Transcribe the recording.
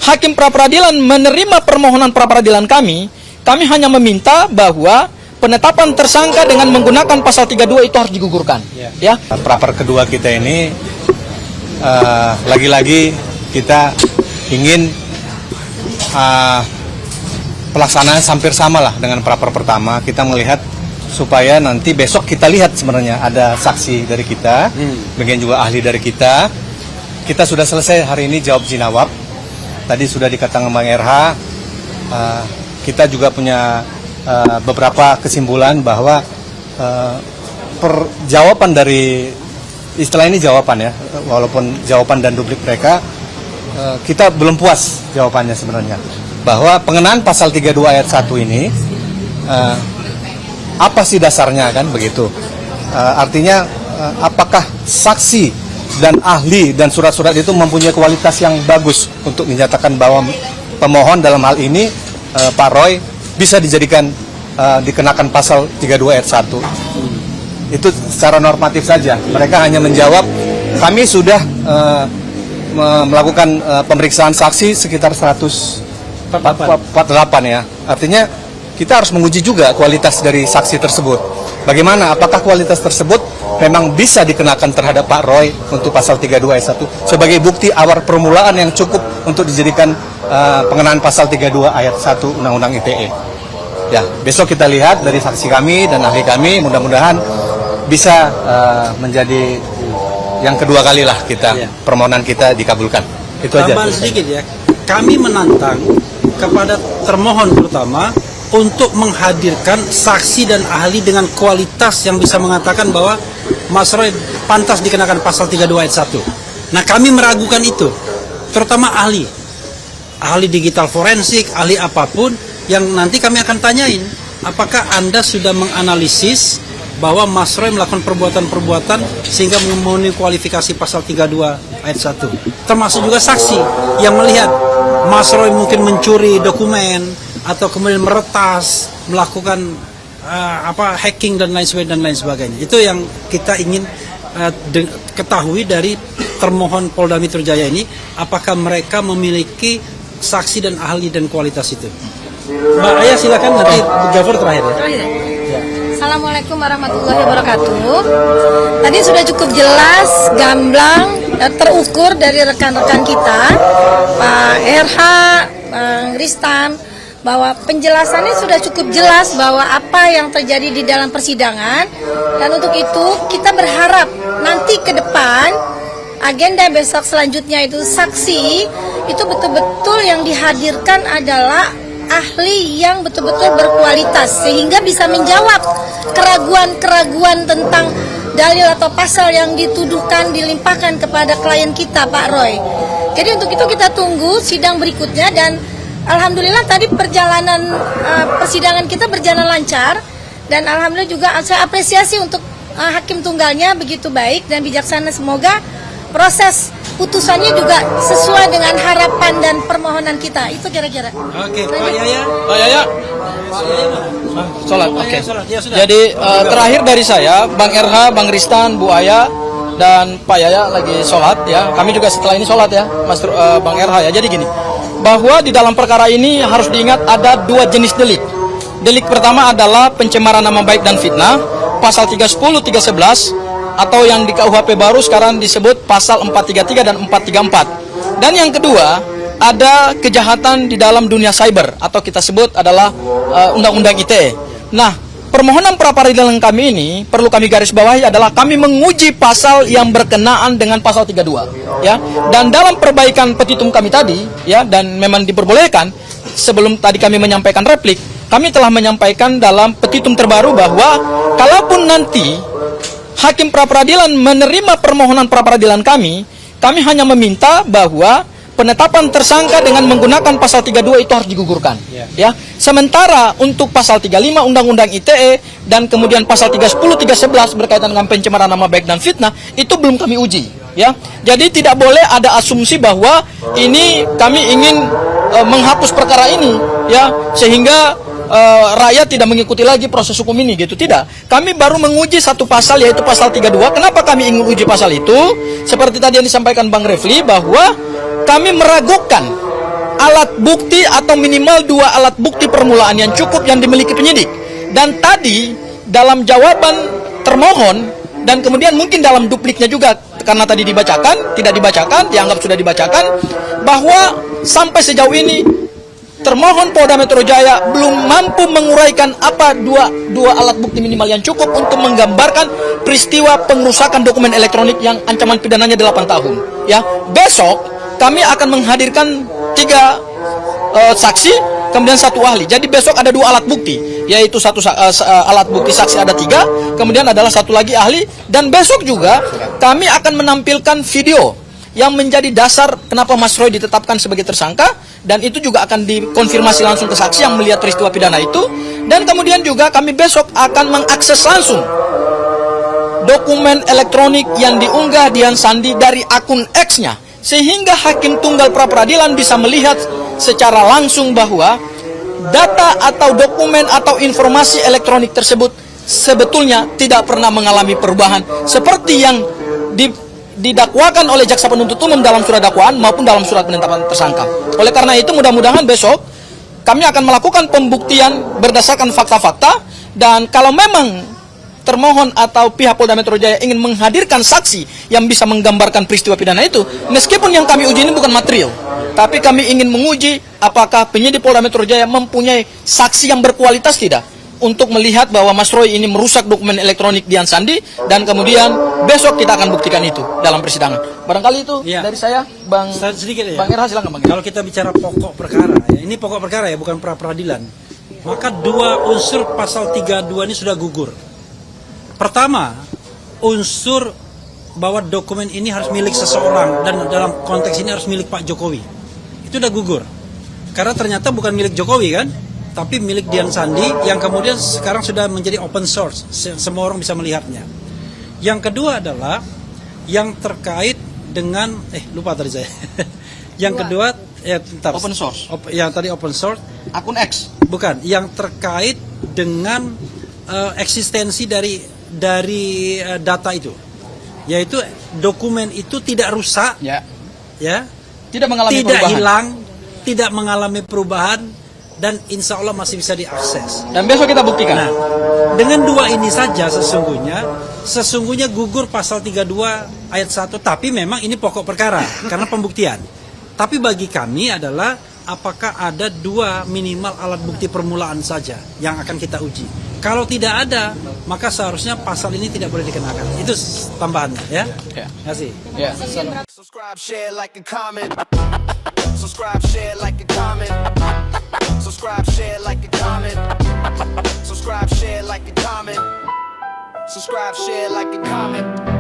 hakim pra-peradilan menerima permohonan pra-peradilan kami hanya meminta bahwa penetapan tersangka dengan menggunakan pasal 32 itu harus digugurkan. Ya. Praper kedua kita ini lagi-lagi kita ingin pelaksanaan hampir sama lah dengan praper pertama. Kita melihat supaya nanti besok kita lihat sebenarnya ada saksi dari kita, bagian juga ahli dari kita. Kita sudah selesai hari ini jawab jinawab. Tadi sudah dikatakan Bang RH. Kita juga punya beberapa kesimpulan bahwa jawaban dari istilah ini jawaban ya, walaupun jawaban dan duplik mereka kita belum puas jawabannya sebenarnya. Bahwa pengenaan pasal 32 ayat 1 ini apa sih dasarnya kan begitu. Artinya apakah saksi dan ahli dan surat-surat itu mempunyai kualitas yang bagus untuk menyatakan bahwa pemohon dalam hal ini Pak Roy bisa dijadikan dikenakan pasal 32 ayat 1. Itu secara normatif saja. Mereka hanya menjawab kami sudah melakukan pemeriksaan saksi sekitar 148 ya. Artinya kita harus menguji juga kualitas dari saksi tersebut. Bagaimana? Apakah kualitas tersebut memang bisa dikenakan terhadap Pak Roy untuk pasal 32 ayat 1 sebagai bukti awal permulaan yang cukup untuk dijadikan pengenaan pasal 32 ayat 1 Undang-Undang ITE. Ya, besok kita lihat dari saksi kami dan ahli kami, mudah-mudahan bisa menjadi yang kedua kali lah kita permohonan kita dikabulkan. Itu aja. Tambahan sedikit ya, kami menantang kepada termohon pertama untuk menghadirkan saksi dan ahli dengan kualitas yang bisa mengatakan bahwa Mas Roy pantas dikenakan pasal 32 ayat 1. Nah, kami meragukan itu, terutama ahli digital forensik, ahli apapun yang nanti kami akan tanyain, apakah Anda sudah menganalisis bahwa Mas Roy melakukan perbuatan-perbuatan sehingga memenuhi kualifikasi pasal 32 ayat 1. Termasuk juga saksi yang melihat Mas Roy mungkin mencuri dokumen atau kemudian meretas, melakukan hacking dan lain sebagainya. Itu yang kita ingin ketahui dari termohon Polda Metro Jaya ini, apakah mereka memiliki saksi dan ahli dan kualitas itu. Mbak Ayah silakan, nanti Gafur terakhir ya. Ya. Assalamualaikum warahmatullahi wabarakatuh. Tadi sudah cukup jelas, gamblang, terukur dari rekan-rekan kita, Pak RH, Bang Ristan, bahwa penjelasannya sudah cukup jelas bahwa apa yang terjadi di dalam persidangan. Dan untuk itu kita berharap nanti ke depan agenda besok selanjutnya itu saksi itu betul-betul yang dihadirkan adalah ahli yang betul-betul berkualitas sehingga bisa menjawab keraguan-keraguan tentang dalil atau pasal yang dituduhkan dilimpahkan kepada klien kita Pak Roy. Jadi untuk itu kita tunggu sidang berikutnya dan alhamdulillah tadi perjalanan persidangan kita berjalan lancar dan alhamdulillah juga saya apresiasi untuk hakim tunggalnya begitu baik dan bijaksana. Semoga proses putusannya juga sesuai dengan harapan dan permohonan kita. Itu kira-kira. Oke, Pak Yaya. Pak Yaya. Sholat. Oke. Jadi terakhir dari saya, Bang RH, Bang Ristan, Bu Aya, dan Pak Yaya lagi sholat ya. Kami juga setelah ini sholat ya, Mas Bang RH ya. Jadi gini, bahwa di dalam perkara ini harus diingat ada dua jenis delik. Delik pertama adalah pencemaran nama baik dan fitnah, pasal 310, 311, atau yang di KUHP baru sekarang disebut pasal 433 dan 434. Dan yang kedua, ada kejahatan di dalam dunia cyber atau kita sebut adalah Undang-Undang ITE. Nah, permohonan pra-peradilan kami ini perlu kami garis bawahi adalah kami menguji pasal yang berkenaan dengan pasal 32 ya. Dan dalam perbaikan petitum kami tadi ya, dan memang diperbolehkan sebelum tadi kami menyampaikan replik, kami telah menyampaikan dalam petitum terbaru bahwa kalaupun nanti hakim pra-peradilan menerima permohonan pra-peradilan kami hanya meminta bahwa penetapan tersangka dengan menggunakan pasal 32 itu harus digugurkan. Ya. Sementara untuk pasal 35 Undang-Undang ITE dan kemudian pasal 310, 311 berkaitan dengan pencemaran nama baik dan fitnah itu belum kami uji. Ya. Jadi tidak boleh ada asumsi bahwa ini kami ingin menghapus perkara ini ya sehingga rakyat tidak mengikuti lagi proses hukum ini gitu. Tidak, kami baru menguji satu pasal yaitu pasal 32. Kenapa kami ingin uji pasal itu? Seperti tadi yang disampaikan Bang Refli bahwa kami meragukan alat bukti atau minimal 2 alat bukti permulaan yang cukup yang dimiliki penyidik. Dan tadi dalam jawaban termohon dan kemudian mungkin dalam dupliknya juga, karena tadi dibacakan, tidak dibacakan, dianggap sudah dibacakan, bahwa sampai sejauh ini termohon Polda Metro Jaya belum mampu menguraikan apa dua alat bukti minimal yang cukup untuk menggambarkan peristiwa pengerusakan dokumen elektronik yang ancaman pidananya 8 tahun. Ya, besok kami akan menghadirkan 3 saksi, kemudian 1 ahli. Jadi besok ada 2 alat bukti, yaitu alat bukti saksi ada 3, kemudian adalah 1 lagi ahli. Dan besok juga kami akan menampilkan video yang menjadi dasar kenapa Mas Roy ditetapkan sebagai tersangka, dan itu juga akan dikonfirmasi langsung ke saksi yang melihat peristiwa pidana itu. Dan kemudian juga kami besok akan mengakses langsung dokumen elektronik yang diunggah Dian Sandi dari akun X-nya, sehingga Hakim Tunggal Pra-Peradilan bisa melihat secara langsung bahwa data atau dokumen atau informasi elektronik tersebut sebetulnya tidak pernah mengalami perubahan seperti yang didakwakan oleh jaksa penuntut umum dalam surat dakwaan maupun dalam surat penetapan tersangka. Oleh karena itu mudah-mudahan besok kami akan melakukan pembuktian berdasarkan fakta-fakta, dan kalau memang termohon atau pihak Polda Metro Jaya ingin menghadirkan saksi yang bisa menggambarkan peristiwa pidana itu, meskipun yang kami uji ini bukan material, tapi kami ingin menguji apakah penyidik Polda Metro Jaya mempunyai saksi yang berkualitas tidak, untuk melihat bahwa Mas Roy ini merusak dokumen elektronik Dian Sandi, dan kemudian besok kita akan buktikan itu dalam persidangan. Barangkali itu dari saya, Bang. Sedikit ya. Bang Erha, silakan Bang. Kalau kita bicara pokok perkara, ya, ini pokok perkara ya, bukan pra-peradilan. Maka 2 unsur pasal 32 ini sudah gugur. Pertama, unsur bahwa dokumen ini harus milik seseorang, dan dalam konteks ini harus milik Pak Jokowi. Itu udah gugur. Karena ternyata bukan milik Jokowi kan, tapi milik Dian Sandi yang kemudian sekarang sudah menjadi open source, semua orang bisa melihatnya. Yang kedua adalah yang terkait dengan lupa tadi saya. Yang kedua open source. Yang tadi open source, Akun X. bukan, yang terkait dengan eksistensi dari data itu. Yaitu dokumen itu tidak rusak, Ya. Tidak mengalami perubahan. hilang, tidak mengalami perubahan, dan insya Allah masih bisa diakses. Dan besok kita buktikan. Nah, dengan 2 ini saja sesungguhnya gugur pasal 32 ayat 1, tapi memang ini pokok perkara karena pembuktian. Tapi bagi kami adalah apakah ada 2 minimal alat bukti permulaan saja yang akan kita uji. Kalau tidak ada, maka seharusnya pasal ini tidak boleh dikenakan. Itu tambahannya ya. Ya. Terima kasih. Ya. Subscribe, share, like, and comment. Subscribe, share, like, and comment. Subscribe, share, like, and comment. Subscribe, share, like, and comment. Subscribe, share, like, and comment.